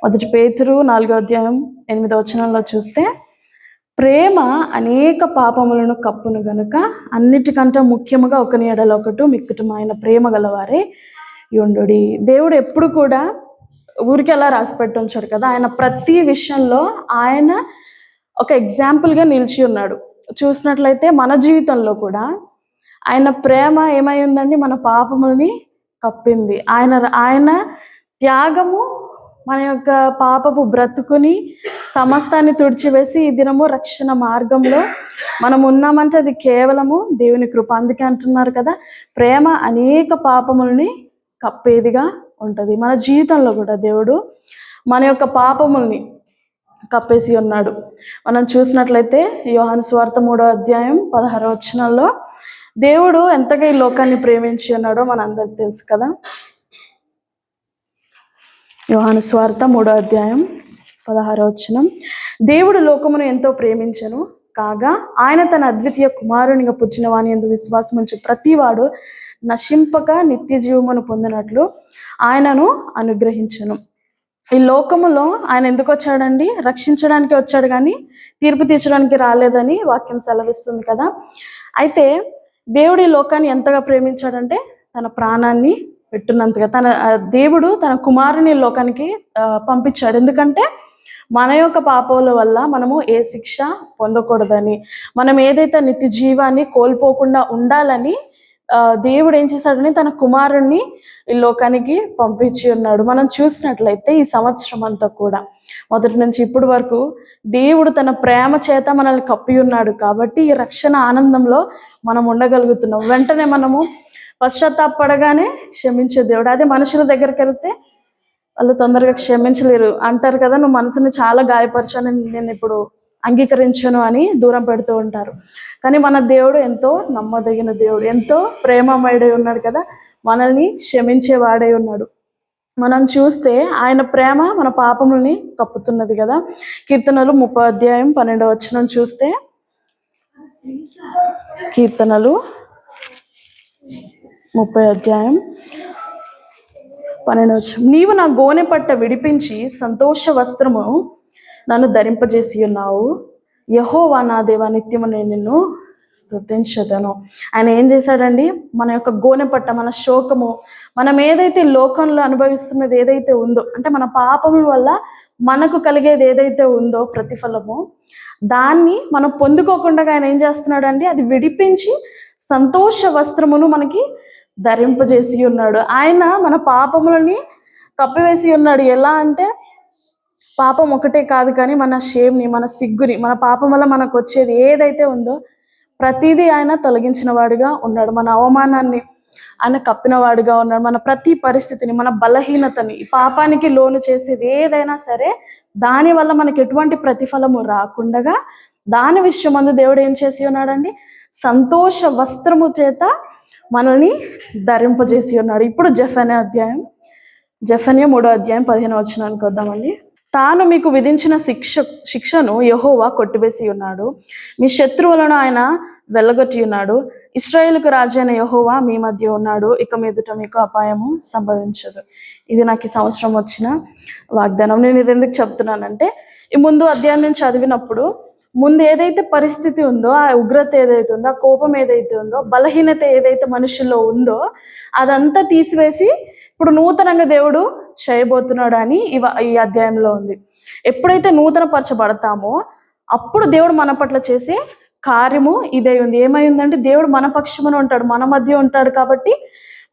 మొదటి పేతురు 4వ అధ్యాయం 8వ వచనంలో చూస్తే, ప్రేమ అనేక పాపములను కప్పును గనుక అన్నిటికంటే ముఖ్యముగా ఒకని ఎడల ఒకటి మిక్కుటమైన ప్రేమ గలవారే యుండుడి. దేవుడు ఎప్పుడు కూడా ఊరికి అలా రాసి పెట్టి ఉంచాడు కదా, ఆయన ప్రతి విషయంలో ఆయన ఒక ఎగ్జాంపుల్గా నిలిచి ఉన్నాడు. చూసినట్లయితే మన జీవితంలో కూడా ఆయన ప్రేమ ఏమై ఉందండి, మన పాపములని కప్పింది. ఆయన త్యాగము మన యొక్క పాపపు బ్రతుకుని సమస్తాన్ని తుడిచివేసి ఈ దినము రక్షణ మార్గంలో మనం ఉన్నామంటే అది కేవలము దేవుని కృప. అందుకే అంటున్నారు కదా, ప్రేమ అనేక పాపములని కప్పేదిగా ఉంటుంది. మన జీవితంలో కూడా దేవుడు మన యొక్క పాపముల్ని కప్పేసి ఉన్నాడు. మనం చూసినట్లయితే యోహాను సువార్త 3వ అధ్యాయం 16వ వచనంలో దేవుడు ఎంతగా ఈ లోకాన్ని ప్రేమించి ఉన్నాడో మనందరికి తెలుసు కదా. యోహాను సువార్త 3వ అధ్యాయం 16వ వచనం, దేవుడు లోకమును ఎంతో ప్రేమించెను కాగా ఆయన తన అద్వితీయ కుమారునిగా పుట్టిన వాని యందు విశ్వాసం ఉంచు ప్రతివాడు నశింపక నిత్య జీవమును పొందినట్లు ఆయనను అనుగ్రహించెను. ఈ లోకములో ఆయన ఎందుకు వచ్చాడండి? రక్షించడానికి వచ్చాడు, కానీ తీర్పు తీర్చడానికి రాలేదని వాక్యం సెలవిస్తుంది కదా. అయితే దేవుడు ఈ లోకాన్ని ఎంతగా ప్రేమించాడంటే తన ప్రాణాన్ని పెట్టున్నంతగా దేవుడు తన కుమారుని లోకానికి పంపించాడు. ఎందుకంటే మన యొక్క పాపాల వల్ల మనము ఏ శిక్ష పొందకూడదని, మనం ఏదైతే నిత్య జీవాన్ని కోల్పోకుండా ఉండాలని దేవుడు ఏం చేశాడని తన కుమారుణ్ణి ఈ లోకానికి పంపించి ఉన్నాడు. మనం చూసినట్లయితే ఈ సంవత్సరం అంతా కూడా మొదటి నుంచి ఇప్పటి వరకు దేవుడు తన ప్రేమ చేత మనల్ని కప్పి ఉన్నాడు. కాబట్టి ఈ రక్షణ ఆనందంలో మనం ఉండగలుగుతున్నాం. వెంటనే మనము పశ్చాత్తాపడగానే క్షమించే దేవుడు. అదే మనుషుల దగ్గరికి వెళ్తే వాళ్ళు తొందరగా క్షమించలేరు, అంటారు కదా, నువ్వు మనసుని చాలా గాయపరచాను, నేను ఇప్పుడు అంగీకరించను అని దూరం పెడుతూ ఉంటారు. కానీ మన దేవుడు ఎంతో నమ్మదగిన దేవుడు, ఎంతో ప్రేమమయుడై ఉన్నాడు కదా, మనల్ని క్షమించేవాడై ఉన్నాడు. మనం చూస్తే ఆయన ప్రేమ మన పాపముల్ని కప్పుతున్నది కదా. కీర్తనలు 30వ అధ్యాయం 12వ వచనం చూస్తే, కీర్తనలు 30వ అధ్యాయం 12వ వచనం, నీవు నా గోనె పట్ట విడిపించి సంతోష వస్త్రము నన్ను ధరింపజేసి ఉన్నావు. యెహోవా నా దేవా నిత్యము నేను నిన్ను స్తుతించెదను. ఆయన ఏం చేశాడండి? మన యొక్క గోనె పట్ట, మన శోకము, మనం ఏదైతే లోకంలో అనుభవిస్తున్నది ఏదైతే ఉందో, అంటే మన పాపముల వల్ల మనకు కలిగేది ఏదైతే ఉందో ప్రతిఫలము, దాన్ని మనం పొందుకోకుండా ఆయన ఏం చేస్తున్నాడండి? అది విడిపించి సంతోష వస్త్రమును మనకి ధరింపజేసి ఉన్నాడు. ఆయన మన పాపములని కప్పివేసి ఉన్నాడు. ఎలా అంటే, పాపం ఒకటే కాదు కానీ మన షేమ్ని, మన సిగ్గుని, మన పాపం వల్ల మనకు వచ్చేది ఏదైతే ఉందో ప్రతిదీ ఆయన తొలగించిన వాడిగా ఉన్నాడు. మన అవమానాన్ని ఆయన కప్పిన వాడిగా ఉన్నాడు. మన ప్రతి పరిస్థితిని, మన బలహీనతని, పాపానికి లోను చేసేది ఏదైనా సరే దానివల్ల మనకి ఎటువంటి ప్రతిఫలము రాకుండా దాని విషయమందు దేవుడు ఏం చేసి ఉన్నాడండి? సంతోష వస్త్రము చేత మనల్ని ధరింపజేసి ఉన్నాడు. ఇప్పుడు జెఫన్యా 3వ అధ్యాయం 15వ వచనానికి వద్దామండి. తాను మీకు విధించిన శిక్షను యెహోవా కొట్టివేసి ఉన్నాడు, మీ శత్రువులను ఆయన వెళ్ళగొట్టి ఉన్నాడు. ఇశ్రాయేలుకు రాజు అయిన యెహోవా మీ మధ్య ఉన్నాడు, ఇక మీదట మీకు అపాయము సంభవించదు. ఇది నాకు ఈ సంవత్సరం వచ్చిన వాగ్దానం. నేను ఇది ఎందుకు చెప్తున్నానంటే, ఈ ముందు అధ్యాయం నుంచి చదివినప్పుడు ముందు ఏదైతే పరిస్థితి ఉందో, ఆ ఉగ్రత ఏదైతే ఉందో, ఆ కోపం ఏదైతే ఉందో, బలహీనత ఏదైతే మనుషుల్లో ఉందో అదంతా తీసివేసి ఇప్పుడు నూతనంగా దేవుడు చేయబోతున్నాడు అని ఈ అధ్యాయంలో ఉంది. ఎప్పుడైతే నూతన పరచబడతామో అప్పుడు దేవుడు మన పట్ల చేసే కార్యము ఇదే ఉంది. ఏమై ఉందంటే, దేవుడు మన పక్షమున ఉంటాడు, మన మధ్య ఉంటాడు. కాబట్టి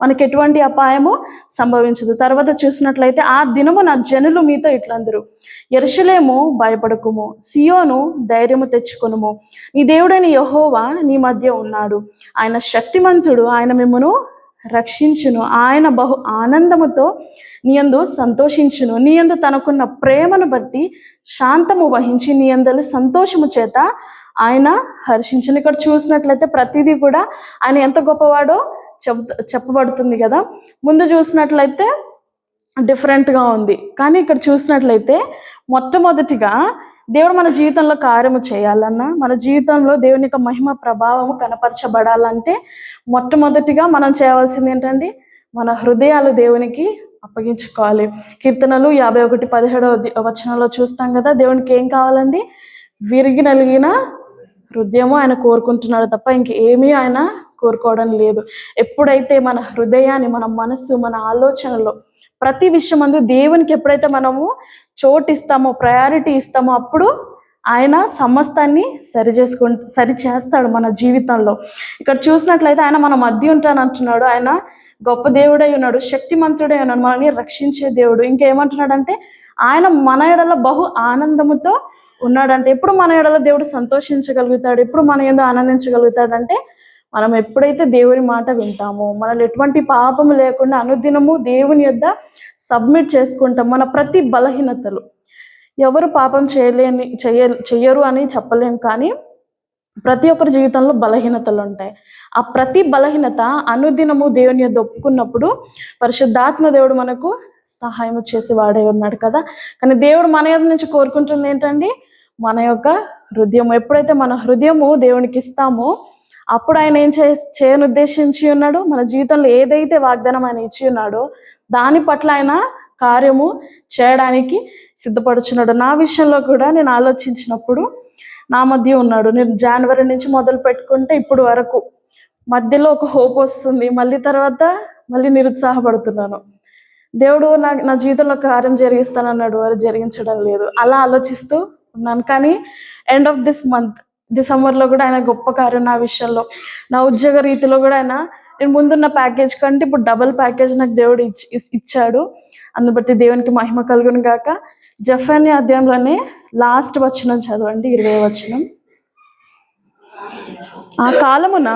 మనకి ఎటువంటి అపాయము సంభవించదు. తర్వాత చూసినట్లయితే, ఆ దినము నా జనులు మీతో ఇట్లందరూ, యెరూషలేము భయపడకుము, సియోను ధైర్యము తెచ్చుకొనుము, నీ దేవుడైన యెహోవా నీ మధ్య ఉన్నాడు, ఆయన శక్తిమంతుడు, ఆయన మిమ్మును రక్షించును, ఆయన బహు ఆనందముతో నీయందు సంతోషించును, నీయందు తనకున్న ప్రేమను బట్టి శాంతము వహించి నీ యందలి సంతోషము చేత ఆయన హర్షించును. ఇక్కడ చూసినట్లయితే ప్రతిదీ కూడా ఆయన ఎంత గొప్పవాడో చెప్పబడుతుంది కదా. ముందు చూసినట్లయితే డిఫరెంట్గా ఉంది, కానీ ఇక్కడ చూసినట్లయితే మొట్టమొదటిగా దేవుడు మన జీవితంలో కార్యము చేయాలన్నా, మన జీవితంలో దేవుని యొక్క మహిమ ప్రభావము కనపరచబడాలంటే మొట్టమొదటిగా మనం చేయవలసింది ఏంటండి? మన హృదయాలు దేవునికి అప్పగించుకోవాలి. కీర్తనలు 51:17 చూస్తాం కదా, దేవునికి ఏం కావాలండి? విరిగి నలిగిన హృదయము ఆయన కోరుకుంటున్నాడు తప్ప ఇంకేమీ ఆయన కోరుకోవడం లేదు. ఎప్పుడైతే మన హృదయాన్ని, మన మనస్సు, మన ఆలోచనలో ప్రతి విషయం అందు దేవునికి ఎప్పుడైతే మనము చోటు ఇస్తామో, ప్రయారిటీ ఇస్తామో, అప్పుడు ఆయన సమస్తాన్ని సరి చేస్తాడు మన జీవితంలో. ఇక్కడ చూసినట్లయితే ఆయన మన మధ్య ఉంటాను అంటున్నాడు. ఆయన గొప్ప దేవుడై ఉన్నాడు, శక్తిమంతుడై ఉన్నాడు, మనల్ని రక్షించే దేవుడు. ఇంకేమంటున్నాడంటే ఆయన మన ఎడల బహు ఆనందముతో ఉన్నాడంటే, ఎప్పుడు మన ఎడల దేవుడు సంతోషించగలుగుతాడు, ఎప్పుడు మన యందు ఆనందించగలుగుతాడంటే మనం ఎప్పుడైతే దేవుని మాట వింటామో, మనలో ఎటువంటి పాపము లేకుండా అనుదినము దేవుని యొద్ద సబ్మిట్ చేసుకుంటాం. మన ప్రతి బలహీనతలు, ఎవరు పాపం చెయ్యరు అని చెప్పలేం, కానీ ప్రతి ఒక్కరి జీవితంలో బలహీనతలు ఉంటాయి. ఆ ప్రతి బలహీనత అనుదినము దేవుని యొద్ద ఒప్పుకున్నప్పుడు పరిశుద్ధాత్మ దేవుడు మనకు సహాయం చేసి వాడే ఉన్నాడు కదా. కానీ దేవుడు మన యొద్ద నుంచి కోరుకుంటుంది ఏంటండి? మన యొక్క హృదయం. ఎప్పుడైతే మన హృదయము దేవునికి ఇస్తామో, అప్పుడు ఆయన ఏం చేయని ఉద్దేశించి ఉన్నాడు? మన జీవితంలో ఏదైతే వాగ్దానం ఆయన ఇచ్చి ఉన్నాడో దాని పట్ల ఆయన కార్యము చేయడానికి సిద్ధపడుచున్నాడు. నా విషయంలో కూడా నేను ఆలోచించినప్పుడు నా మధ్య ఉన్నాడు. నేను జనవరి నుంచి మొదలు పెట్టుకుంటే ఇప్పుడు వరకు మధ్యలో ఒక హోప్ వస్తుంది, మళ్ళీ తర్వాత మళ్ళీ నిరుత్సాహపడుతున్నాను. దేవుడు నా జీవితంలో కార్యం జరిగిస్తానన్నాడు, అది జరిగించడం లేదు. అలా ఆలోచిస్తూ ఉన్నాను. కానీ ఎండ్ ఆఫ్ దిస్ మంత్ డిసెంబర్లో కూడా ఆయన గొప్ప కార్యం నా విషయంలో, నా ఉద్యోగ రీతిలో కూడా ఆయన, నేను ముందున్న ప్యాకేజ్ కంటే ఇప్పుడు డబుల్ ప్యాకేజ్ నాకు దేవుడు ఇచ్చాడు. అందును బట్టి దేవునికి మహిమ కలుగును గాక. జెఫన్యా అధ్యాయంలోనే లాస్ట్ వచనం చదవండి, 20వ వచనం. ఆ కాలమున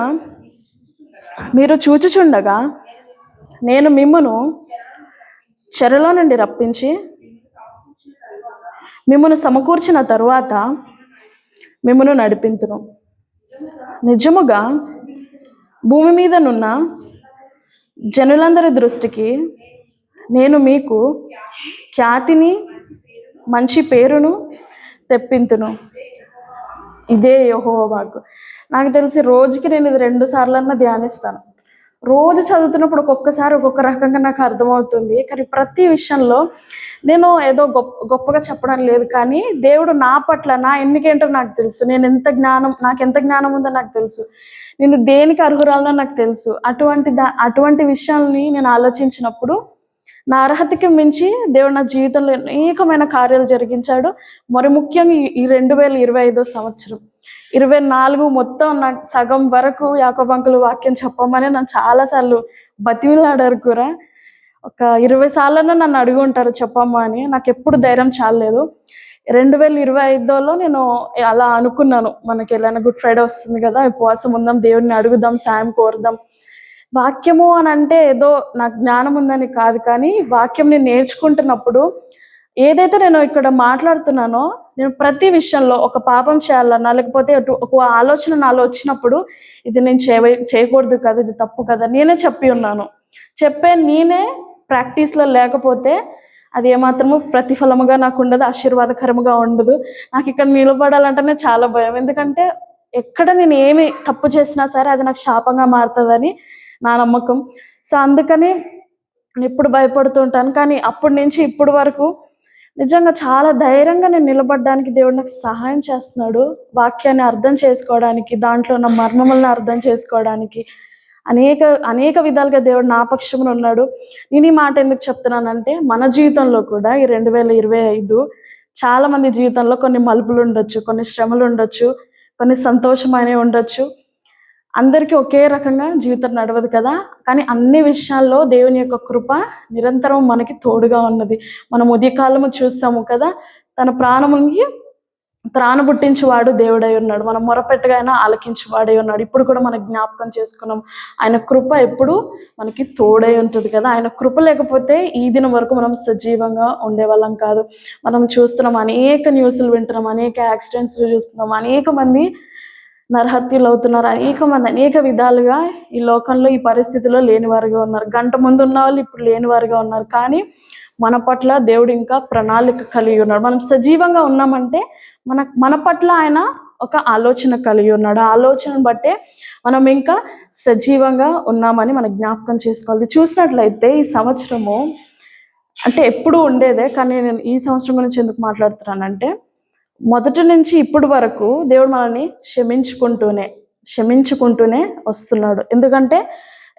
మీరు చూచుచుండగా నేను మిమ్మును చెరలో నుండి రప్పించి మిమ్మును సమకూర్చిన తరువాత మిమ్మును నడిపింతును. నిజముగా భూమి మీదనున్న జనులందరి దృష్టికి నేను మీకు ఖ్యాతిని, మంచి పేరును తెప్పింతును. ఇదే యెహోవా వాక్కు. నాకు తెలిసి రోజుకి నేను ఇది 2 సార్లన్నా ధ్యానిస్తాను. రోజు చదువుతున్నప్పుడు ఒక్కొక్కసారి ఒక్కొక్క రకంగా నాకు అర్థమవుతుంది. కానీ ప్రతి విషయంలో నేను ఏదో గొప్పగా చెప్పడం లేదు, కానీ దేవుడు నా పట్ల, నా ఎన్నికేంటో నాకు తెలుసు, నాకు ఎంత జ్ఞానం ఉందో నాకు తెలుసు, నేను దేనికి అర్హురాలో నాకు తెలుసు. అటువంటి విషయాల్ని నేను ఆలోచించినప్పుడు నా అర్హతకి మించి దేవుడు నా జీవితంలో అనేకమైన కార్యాలు జరిగించాడు. మరి ముఖ్యంగా ఈ 2025 సంవత్సరం 24 మొత్తం నాకు సగం వరకు యాకోబు అంకుల్ వాక్యం చెప్పమని నన్ను చాలాసార్లు బతిమిలాడారు కూడా. ఒక 20 సార్లన్నా నన్ను అడిగి ఉంటారు చెప్పమ్మా అని. నాకు ఎప్పుడు ధైర్యం చాలలేదు. 2025లో నేను అలా అనుకున్నాను, మనకి ఎలాగైనా గుడ్ ఫ్రైడే వస్తుంది కదా, ఉపవాసం ఉందాం, దేవుడిని అడుగుదాం, సాయం కోరుదాం. వాక్యము అని అంటే ఏదో నాకు జ్ఞానం ఉందని కాదు, కానీ వాక్యం నేను నేర్చుకుంటున్నప్పుడు ఏదైతే నేను ఇక్కడ మాట్లాడుతున్నానో, నేను ప్రతి విషయంలో ఒక పాపం చేయాలన్నా, లేకపోతే ఒక ఆలోచన నాలో వచ్చినప్పుడు ఇది నేను చేయకూడదు కదా, ఇది తప్పు కదా, నేనే చెప్పి ఉన్నాను. నేనే ప్రాక్టీస్లో లేకపోతే అది ఏమాత్రము ప్రతిఫలముగా నాకు ఉండదు, ఆశీర్వాదకరముగా ఉండదు. నాకు ఇక్కడ నిలబడాలంటేనే చాలా భయం. ఎందుకంటే ఎక్కడ నేను ఏమి తప్పు చేసినా సరే అది నాకు శాపంగా మారుతుందని నా నమ్మకం. సో అందుకని నేను ఎప్పుడు భయపడుతూ ఉంటాను. కానీ అప్పటి నుంచి ఇప్పటి వరకు నిజంగా చాలా ధైర్యంగా నేను నిలబడడానికి దేవుడు నాకు సహాయం చేస్తున్నాడు. వాక్యాన్ని అర్థం చేసుకోవడానికి, దాంట్లో ఉన్న మర్మములను అర్థం చేసుకోవడానికి అనేక విధాలుగా దేవుడు నా పక్షమున ఉన్నాడు. నేను ఈ మాట ఎందుకు చెప్తున్నానంటే, మన జీవితంలో కూడా ఈ 2025 చాలా మంది జీవితంలో కొన్ని మలుపులు ఉండొచ్చు, కొన్ని శ్రమలు ఉండొచ్చు, కొన్ని సంతోషమైనవి ఉండొచ్చు. అందరికీ ఒకే రకంగా జీవితం నడవదు కదా. కానీ అన్ని విషయాల్లో దేవుని యొక్క కృప నిరంతరం మనకి తోడుగా ఉన్నది. మనం ఉదయకాలము చూస్తాము కదా, తన ప్రాణబుట్టించువాడు దేవుడై ఉన్నాడు. మనం మొరపెట్టగా అయినా ఆలకించువాడై ఉన్నాడు. ఇప్పుడు కూడా మనకు జ్ఞాపకం చేసుకున్నాం. ఆయన కృప ఎప్పుడు మనకి తోడై ఉంటుంది కదా. ఆయన కృప లేకపోతే ఈ దినం వరకు మనం సజీవంగా ఉండేవాళ్ళం కాదు. మనం చూస్తున్నాం, అనేక న్యూస్లు వింటున్నాం, అనేక యాక్సిడెంట్స్ చూస్తున్నాం, అనేక మంది నరహత్యలు అవుతున్నారు, అనేక విధాలుగా ఈ లోకంలో ఈ పరిస్థితిలో లేనివారుగా ఉన్నారు. గంట ముందు ఉన్న వాళ్ళు ఇప్పుడు లేనివారుగా ఉన్నారు. కానీ మన పట్ల దేవుడు ఇంకా ప్రణాళిక కలిగి ఉన్నాడు. మనం సజీవంగా ఉన్నామంటే మన పట్ల ఆయన ఒక ఆలోచన కలిగి ఉన్నాడు. ఆ ఆలోచనను బట్టే మనం ఇంకా సజీవంగా ఉన్నామని మనం జ్ఞాపకం చేసుకోవాలి. చూసినట్లయితే ఈ సంవత్సరము అంటే ఎప్పుడు ఉండేదే, కానీ నేను ఈ సంవత్సరం గురించి ఎందుకు మాట్లాడుతున్నానంటే, మొదటి నుంచి ఇప్పుడు వరకు దేవుడు మనల్ని క్షమించుకుంటూనే వస్తున్నాడు. ఎందుకంటే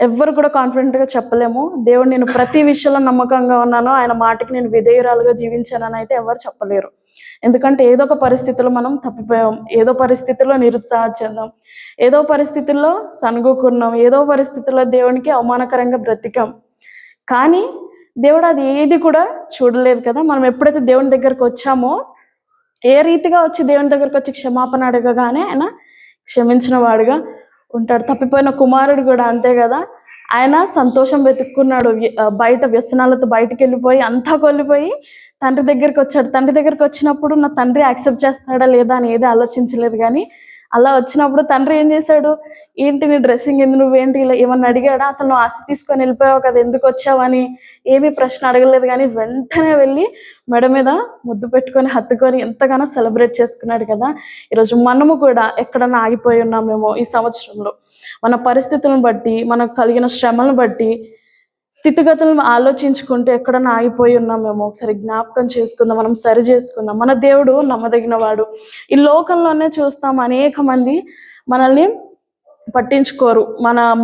ఎవ్వరు కూడా కాన్ఫిడెంట్గా చెప్పలేము, దేవుడు నేను ప్రతి విషయంలో నమ్మకంగా ఉన్నాను, ఆయన మాటకి నేను విధేయురాలుగా జీవించానని అయితే ఎవరు చెప్పలేరు. ఎందుకంటే ఏదో ఒక పరిస్థితిలో మనం తప్పిపోయాం, ఏదో పరిస్థితుల్లో నిరుత్సాహ చెందాం, ఏదో పరిస్థితుల్లో సనుగుకున్నాం, ఏదో పరిస్థితుల్లో దేవునికి అవమానకరంగా బ్రతికాం. కానీ దేవుడు అది ఏది కూడా చూడలేదు కదా. మనం ఎప్పుడైతే దేవుని దగ్గరకు వచ్చామో, ఏ రీతిగా వచ్చి దేవుని దగ్గరకు వచ్చి క్షమాపణ అడగగానే ఆయన క్షమించిన వాడుగా ఉంటాడు. తప్పిపోయిన కుమారుడు కూడా అంతే కదా. ఆయన సంతోషం వెతుక్కున్నాడు, బయట వ్యసనాలతో బయటకు వెళ్ళిపోయి అంతా కొల్లిపోయి తండ్రి దగ్గరికి వచ్చాడు. తండ్రి దగ్గరికి వచ్చినప్పుడు నా తండ్రి యాక్సెప్ట్ చేస్తాడా లేదా అని ఏది ఆలోచించలేదు. కానీ అలా వచ్చినప్పుడు తండ్రి ఏం చేశాడు, ఏంటి నీ డ్రెస్సింగ్ ఎందుకు, నువ్వేంటి ఇలా ఏమన్నా అడిగాడా, అసలు నువ్వు ఆస్తి తీసుకొని వెళ్ళిపోయావు కదా, ఎందుకు వచ్చావని ఏమీ ప్రశ్న అడగలేదు. కానీ వెంటనే వెళ్ళి మెడ మీద ముద్దు పెట్టుకొని హత్తుకొని ఎంతగానో సెలబ్రేట్ చేసుకున్నాడు కదా. ఈరోజు మనము కూడా ఎక్కడన్నా ఆగిపోయి ఉన్నామేమో ఈ సంవత్సరంలో, మన పరిస్థితులను బట్టి, మనకు కలిగిన శ్రమలను బట్టి, స్థితిగతులను ఆలోచించుకుంటూ ఎక్కడన్నా ఆగిపోయి ఉన్నామేమో ఒకసారి జ్ఞాపకం చేసుకుందాం, మనం సరి చేసుకుందాం. మన దేవుడు నమ్మదగిన వాడు. ఈ లోకంలోనే చూస్తాం, అనేక మంది మనల్ని పట్టించుకోరు,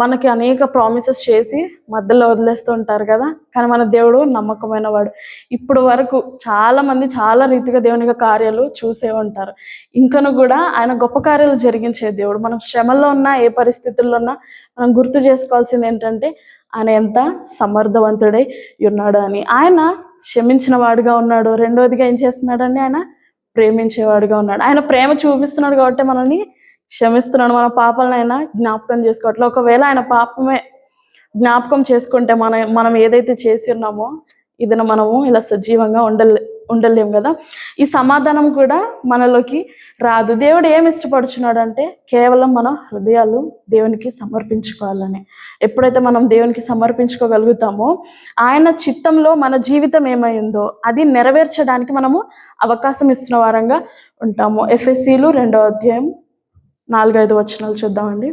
మనకి అనేక ప్రామిసెస్ చేసి మధ్యలో వదిలేస్తూ ఉంటారు కదా. కానీ మన దేవుడు నమ్మకమైన వాడు. ఇప్పుడు వరకు చాలా మంది చాలా రీతిగా దేవుని యొక్క కార్యాలు చూసే ఉంటారు. ఇంకను కూడా ఆయన గొప్ప కార్యాలు జరిగించే దేవుడు. మనం శ్రమల్లో ఉన్నా, ఏ పరిస్థితుల్లో ఉన్నా మనం గుర్తు చేసుకోవాల్సింది ఏంటంటే, ఆయన ఎంత సమర్థవంతుడై ఉన్నాడు అని. ఆయన క్షమించిన వాడుగా ఉన్నాడు. రెండోదిగా ఏం చేస్తున్నాడండి, ఆయన ప్రేమించేవాడుగా ఉన్నాడు. ఆయన ప్రేమ చూపిస్తున్నాడు కాబట్టి మనల్ని క్షమిస్తున్నాడు. మన పాపాలను ఆయన జ్ఞాపకం చేసుకోవట్లే. ఒకవేళ ఆయన పాపమే జ్ఞాపకం చేసుకుంటే మనం ఏదైతే చేసి ఉన్నామో ఇది మనము ఇలా సజీవంగా ఉండలేము కదా. ఈ సమాధానం కూడా మనలోకి రాదు. దేవుడు ఏమి ఇష్టపడుచున్నాడు అంటే, కేవలం మన హృదయాలు దేవునికి సమర్పించుకోవాలని. ఎప్పుడైతే మనం దేవునికి సమర్పించుకోగలుగుతామో, ఆయన చిత్తంలో మన జీవితం ఏమైందో అది నెరవేర్చడానికి మనము అవకాశం ఇస్తున్న వారంగా ఉంటాము. ఎఫెసీలు 2వ అధ్యాయం 4-5 వచనాలు చూద్దామండి.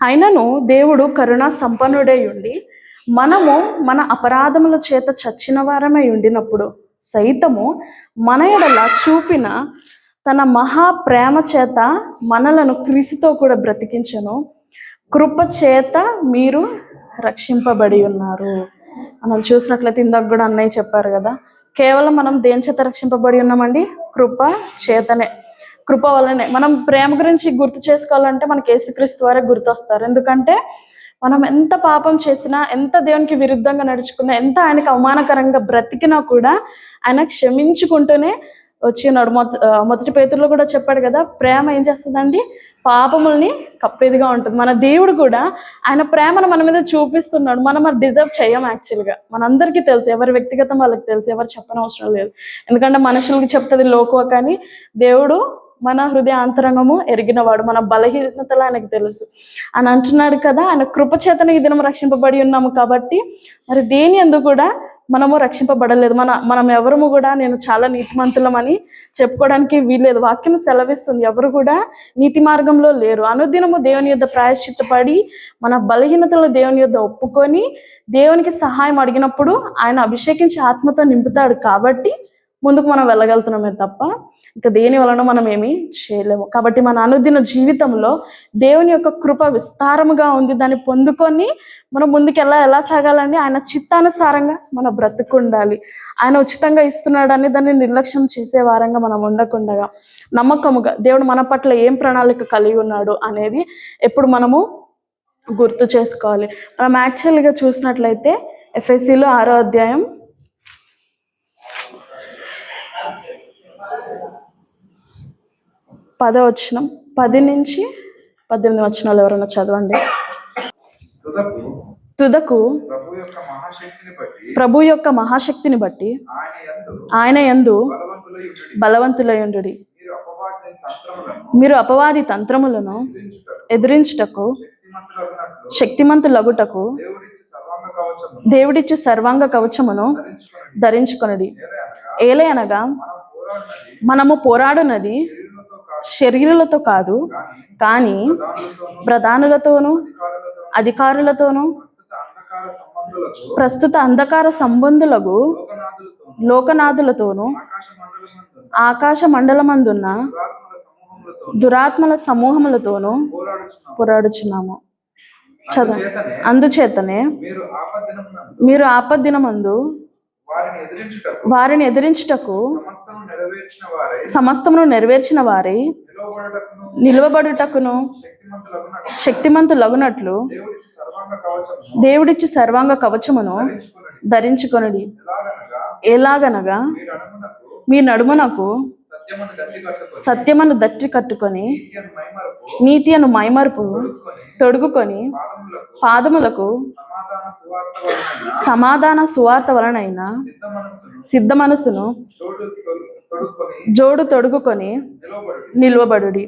అయినను దేవుడు కరుణా సంపన్నుడై ఉండి, మనము మన అపరాధముల చేత చచ్చిన వారమై ఉండినప్పుడు సైతము మన ఎడల చూపిన తన మహా ప్రేమ చేత మనలను క్రీస్తుతో కూడా బ్రతికించెను. కృప చేత మీరు రక్షింపబడి ఉన్నారు. మనం చూసినట్లయితే ఇందాక కూడా అన్నయ్య చెప్పారు కదా, కేవలం మనం దేని చేత రక్షింపబడి ఉన్నామండి, కృప చేతనే, కృప వల్లనే. మనం ప్రేమ గురించి గుర్తు చేసుకోవాలంటే మనకి యేసుక్రీస్తు వారే గుర్తొస్తారు. ఎందుకంటే మనం ఎంత పాపం చేసినా, ఎంత దేవునికి విరుద్ధంగా నడుచుకున్నా, ఎంత ఆయనకి అవమానకరంగా బ్రతికినా కూడా ఆయన క్షమించుకుంటూనే వచ్చి ఉన్నాడు. మొదటి పేతురులో కూడా చెప్పాడు కదా, ప్రేమ ఏం చేస్తుందండి, పాపముల్ని కప్పేదిగా ఉంటుంది. మన దేవుడు కూడా ఆయన ప్రేమను మన మీద చూపిస్తున్నాడు. మనం అది డిజర్వ్ చేయం. యాక్చువల్గా మనందరికీ తెలుసు, ఎవరి వ్యక్తిగతం వాళ్ళకి తెలుసు, ఎవరు చెప్పనవసరం లేదు. ఎందుకంటే మనుషులకి చెప్తుంది లోకువ, కానీ దేవుడు మన హృదయ అంతరంగము ఎరిగినవాడు, మన బలహీనతలు ఆయనకు తెలుసు అని అంటున్నాడు కదా. ఆయన కృపచేతన ఈ దినం రక్షింపబడి ఉన్నాము కాబట్టి మరి దేని ఎందుకు కూడా మనము రక్షింపబడలేదు. మనం ఎవరము కూడా నేను చాలా నీతిమంతులమని చెప్పుకోవడానికి వీల్లేదు. వాక్యం సెలవిస్తుంది, ఎవరు కూడా నీతి మార్గంలో లేరు. అనుదినము దేవుని యొద్ద ప్రాయశ్చిత్తపడి మన బలహీనతలు దేవుని యొద్ద ఒప్పుకొని దేవునికి సహాయం అడిగినప్పుడు ఆయన అభిషేకించి ఆత్మతో నింపుతాడు. కాబట్టి ముందుకు మనం వెళ్ళగలుగుతున్నామే తప్ప ఇంకా దేని వలన మనం ఏమీ చేయలేము. కాబట్టి మన అనుదిన జీవితంలో దేవుని యొక్క కృప విస్తారముగా ఉంది. దాన్ని పొందుకొని మనం ముందుకు ఎలా సాగాలండి, ఆయన చిత్తానుసారంగా మన బ్రతుకు ఉండాలి. ఆయన ఉచితంగా ఇస్తున్నాడని దాన్ని నిర్లక్ష్యం చేసే వారంగా మనం ఉండకుండా నమ్మకముగా దేవుడు మన పట్ల ఏం ప్రణాళిక కలిగి ఉన్నాడు అనేది ఎప్పుడు మనము గుర్తు చేసుకోవాలి. మనం యాక్చువల్గా చూసినట్లయితే ఎఫెసీలు 6వ అధ్యాయం 10వ వచనం, 10 నుంచి 18 వచనాలు ఎవరైనా చదవండి. తుదకు ప్రభు యొక్క మహాశక్తిని బట్టి ఆయన యందు బలవంతులయుండుడి. మీరు అపవాది తంత్రములను ఎదిరించుటకు శక్తిమంతులగుటకు దేవుడిచ్చు సర్వాంగ కవచమును ధరించుకొనుడి. ఏలయనగా మనము పోరాడునది శరీరులతో కాదు, కానీ ప్రధానులతోనూ అధికారులతోనూ ప్రస్తుత అంధకార సంబంధులకు లోకనాథులతోనూ ఆకాశ మండలమందున్న దురాత్మల సమూహములతోనూ పోరాడుచున్నాము. అందుచేతనే మీరు ఆపద్దినమందు వారిని ఎదిరించుటకు సమస్తమును నెరవేర్చిన వారై నిలువబడుటకును శక్తిమంతులగునట్లు దేవుడిచ్చి సర్వాంగ కవచమును ధరించుకొనుడి. ఎలాగనగా మీ నడుమునకు సత్యమును దట్టి కట్టుకొని నీతి అను మైమరుపు తొడుగుకొని పాదములకు సమాధాన సువార్త వలనైన సిద్ధ మనసును జోడు తొడుగుకొని నిలువబడుడి.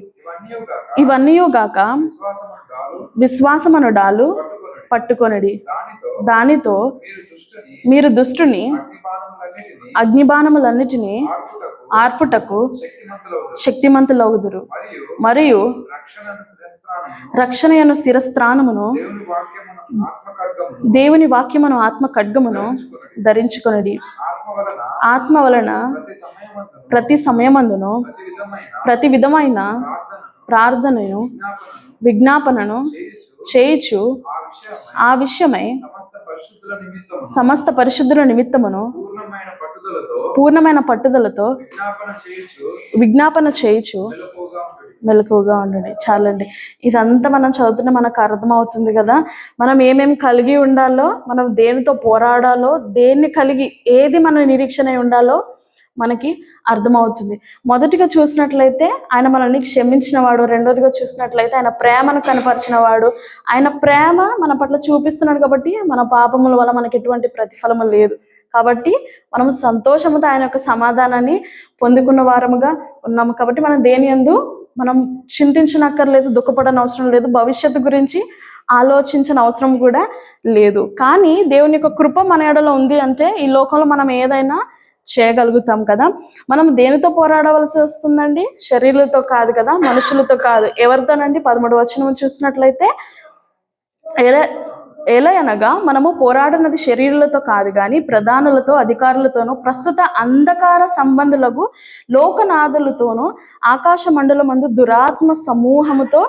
ఇవన్నీ గాక విశ్వాసమను డాలు పట్టుకొనుడి. దానితో మీరు దుష్టుని అగ్నిబాణములన్నిటినీ ఆర్పుటకు శక్తిమంతులగుదురు. మరియు రక్షణయను శిరస్త్రాణమును దేవుని వాక్యమును ఆత్మ ఖడ్గమును ధరించుకొనుడి. ఆత్మ వలన ప్రతి సమయమందును ప్రతి విధమైన ప్రార్థనను విజ్ఞాపనను చేయుచు ఆ విషయమై సమస్త పరిశుద్ధుల నిమిత్తమును పూర్ణమైన పట్టుదలతో విజ్ఞాపన చేయుచు మెలకువగా ఉండండి. చాలండి, ఇదంతా మనం చదువుతున్న మనకు అర్థమవుతుంది కదా. మనం ఏమేమి కలిగి ఉండాలో, మనం దేనితో పోరాడాలో, దేన్ని కలిగి ఏది మన నిరీక్షణ ఉండాలో మనకి అర్థమవుతుంది. మొదటిగా చూసినట్లయితే ఆయన మనల్ని క్షమించిన వాడు, రెండోదిగా చూసినట్లయితే ఆయన ప్రేమను కనపరిచిన వాడు. ఆయన ప్రేమ మన పట్ల చూపిస్తున్నాడు కాబట్టి మన పాపముల వల్ల మనకి ఎటువంటి ప్రతిఫలము లేదు. కాబట్టి మనం సంతోషముతో ఆయన యొక్క సమాధానాన్ని పొందుకున్న వారముగా ఉన్నాము. కాబట్టి మనం దేని యందు మనం చింతించనక్కర్లేదు, దుఃఖపడని అవసరం లేదు, భవిష్యత్తు గురించి ఆలోచించిన అవసరం కూడా లేదు. కానీ దేవుని యొక్క కృప మన ఎడలో ఉంది అంటే ఈ లోకంలో మనం ఏదైనా చేయగలుగుతాం కదా. మనం దేనితో పోరాడవలసి వస్తుందండి? శరీరులతో కాదు కదా, మనుషులతో కాదు. ఎవరితోనండి? 13వ వచనం చూసినట్లయితే ఎలా అనగా మనము పోరాడినది శరీరులతో కాదు కానీ ప్రధానులతో అధికారులతోనూ ప్రస్తుత అంధకార సంబంధులకు లోకనాథులతోనూ ఆకాశ మండలమందు దురాత్మ సమూహముతో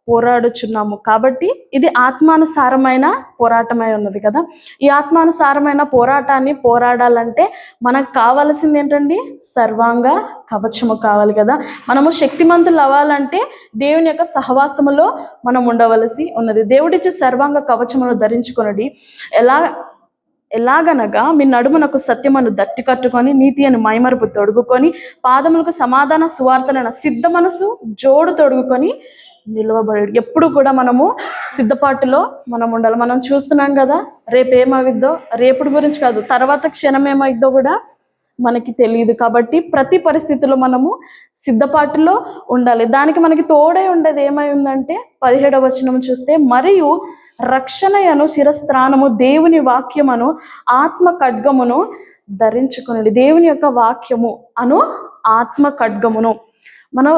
పోరాడుచున్నాము. కాబట్టి ఇది ఆత్మానుసారమైన పోరాటమై ఉన్నది కదా. ఈ ఆత్మానుసారమైన పోరాటాన్ని పోరాడాలంటే మనకు కావాల్సింది ఏంటండి? సర్వాంగ కవచము కావాలి కదా. మనము శక్తిమంతులు అవ్వాలంటే దేవుని యొక్క సహవాసములో మనం ఉండవలసి ఉన్నది. దేవుడిచ్చే సర్వాంగ కవచమును ధరించుకొనుడి. ఎలాగనగా మీ నడుమునకు సత్యమును దట్టి కట్టుకొని నీతి అని మైమరుపు తొడుగుకొని పాదములకు సమాధాన సువార్తనైన సిద్ధ మనసు జోడు తొడుగుకొని నిలవబడి. ఎప్పుడు కూడా మనము సిద్ధపాటులో మనం ఉండాలి. మనం చూస్తున్నాం కదా, రేపు ఏమవుద్దో, రేపుడు గురించి కాదు, తర్వాత క్షణం ఏమైద్దో కూడా మనకి తెలియదు. కాబట్టి ప్రతి పరిస్థితిలో మనము సిద్ధపాటులో ఉండాలి. దానికి మనకి తోడే ఉండేది ఏమై ఉందంటే 17వ వచనం చూస్తే, మరియు రక్షణయను శిరస్త్రాణము దేవుని వాక్యమును ఆత్మ ఖడ్గమును ధరించుకునండి. దేవుని యొక్క వాక్యము అను ఆత్మ ఖడ్గమును మన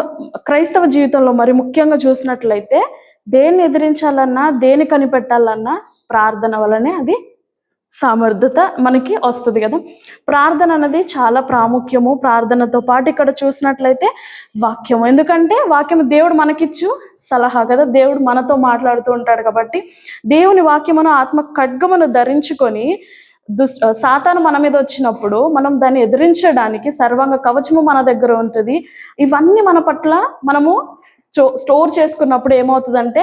క్రైస్తవ జీవితంలో మరి ముఖ్యంగా చూసినట్లయితే దేన్ని ఎదిరించాలన్నా, దేని కనిపెట్టాలన్నా ప్రార్థన వల్లనే అది సమర్థత మనకి వస్తుంది కదా. ప్రార్థన అనేది చాలా ప్రాముఖ్యము. ప్రార్థనతో పాటు ఇక్కడ చూసినట్లయితే వాక్యము, ఎందుకంటే వాక్యము దేవుడు మనకిచ్చు సలహా కదా. దేవుడు మనతో మాట్లాడుతూ ఉంటాడు కాబట్టి దేవుని వాక్యమును ఆత్మ ఖడ్గమును ధరించుకొని సాతాను మన మీద వచ్చినప్పుడు మనం దాన్ని ఎదిరించడానికి సర్వాంగ కవచము మన దగ్గర ఉంటుంది. ఇవన్నీ మన పట్ల మనము స్టోర్ చేసుకున్నప్పుడు ఏమవుతుందంటే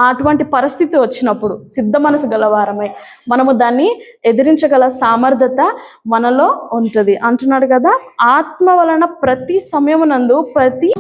అటువంటి పరిస్థితి వచ్చినప్పుడు సిద్ధ మనసు గలవారమై మనము దాన్ని ఎదిరించగల సామర్థ్యత మనలో ఉంటుంది అంటున్నాడు కదా. ఆత్మ వలన ప్రతి సమయమునందు ప్రతి